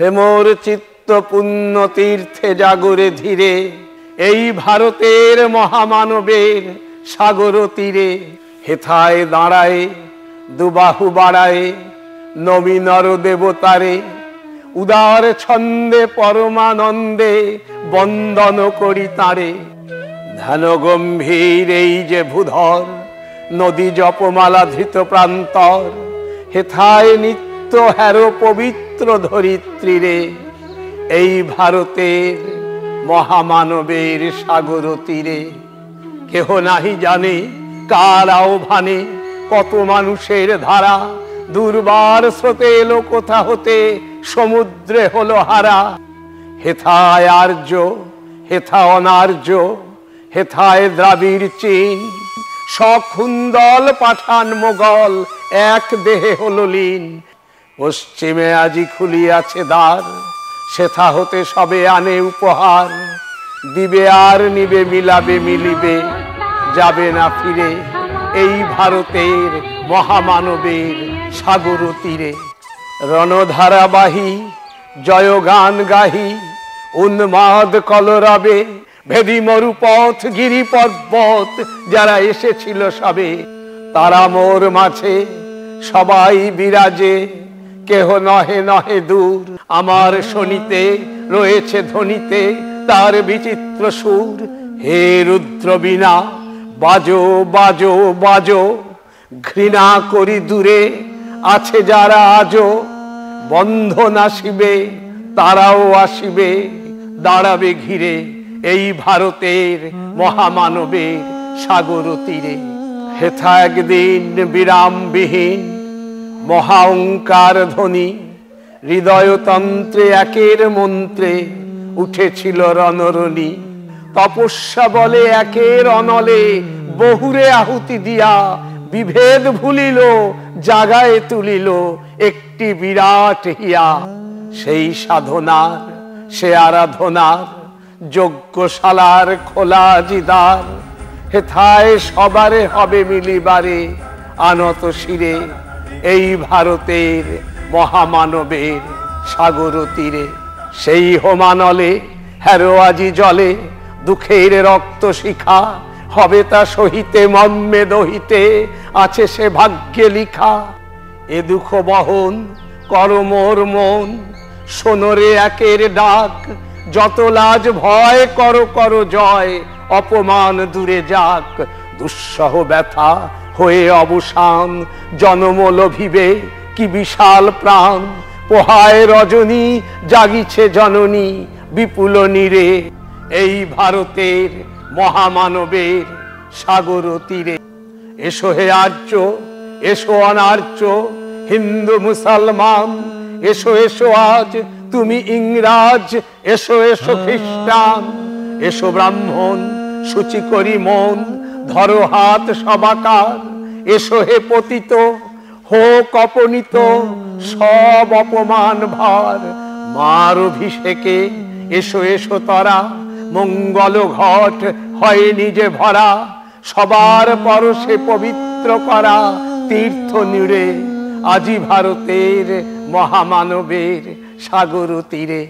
হেমোর চিত্ত পুণ্য তীর্থে জাগরে ধীরে, এই ভারতের মহামানবের সাগর তীরে। হেথায় দাঁড়ায় দুবাহু বাড়ায় নবী নর দেবতারে, উদার ছন্দে পরমানন্দে বন্দন করি তারে। ধ্যান গম্ভীর এই যে ভূধর, নদী জপমালা ধৃত প্রান্তর। হেথায় নিত্য হেরো পবিত্র ধরিত্রীরে, এই ভারতের মহামানবের সাগর তীরে। কেহ নাহি জানে কার আহ্বানে কত মানুষের ধারা, দুর্বার স্রোতে এলো কোথা হতে সমুদ্রে হলো হারা। হেথায় আর্য, হেথা অনার্য, হেথায় দ্রাবিড় চীন, সখুন্দল পাঠান মোগল এক দেহে হলো লীন। পশ্চিমে আজি খুলিয়াছে দ্বার, সেথা হতে সবে আনে উপহার। দিবে আর নিবে মিলাবে মিলিবে, যাবে না ফিরে এই ভারতের মহামানবের সাগর তীরে। রণধারাবাহী জয়গান গাহি উন্মাদ কলরবে, ভেদি মরুপথ গিরি পর্বত যারা এসেছিল সবে। তারা মোর মাঝে সবাই বিরাজে, কেহ নহে নহে দূর। আমার শনিতে রয়েছে ধ্বনিতে তার বিচিত্র সুর। হে রুদ্র বীণা বাজো বাজো বাজো, ঘৃণা করি দূরে আছে যারা আজো। বন্ধন আসিবে তারাও আসিবে, দাঁড়াবে ঘিরে এই ভারতের মহামানবের সাগর তীরে। হেথা একদিন বিরামবিহীন মহাওঙ্কার ধ্বনি, হৃদয়তন্ত্রে একের মন্ত্রে উঠেছিল রণরণী। তপস্যা বলে একের অনলে বহুরে আহুতি দিয়া, বিভেদ ভুলিল জাগায় তুলিল একটি বিরাট হিয়া। সেই সাধনার সে আরাধনার যজ্ঞশালার খোলা জিদার। হেথায় সবারে হবে মিলিবারে আনত শিরে, এই ভারতের মহামানবের সাগর তীরে। সেই হোমানলে হেরো আজি জলে দুঃখের রক্ত শিখা, হবে তা সহিতে মর্মে দহিতে আছে সে ভাগ্যে লিখা। এ দুঃখ বহন কর মোর মন, শোনরে একের ডাক। যত লাজ ভয় করো করো জয়, অপমান দূরে যাক। দুঃসহ ব্যথা হয়ে অবসান, জনম লোভিবে কি বিশাল প্রাণ। পোহায় রজনী জাগিছে জননী বিপুল নীরে, এই ভারতের মহামানবের সাগর তীরে। এসো হে আর্য, এসো অনার্য, হিন্দু মুসলমান। এসো এসো আজ তুমি ইংরাজ, এসো এসো খ্রিস্টান। এসো ব্রাহ্মণ সূচি করি মন, ধরো হাত সবাকার। এসো হে পতিত হোক অপনীত, সব অপমান ভার মার অভিষেকে। এসো এসো তরা মঙ্গল ঘট হয় নিজে ভরা, সবার পরশে পবিত্র করা তীর্থ নীড়ে। আজি ভারতের মহামানবের সাগর তীরে।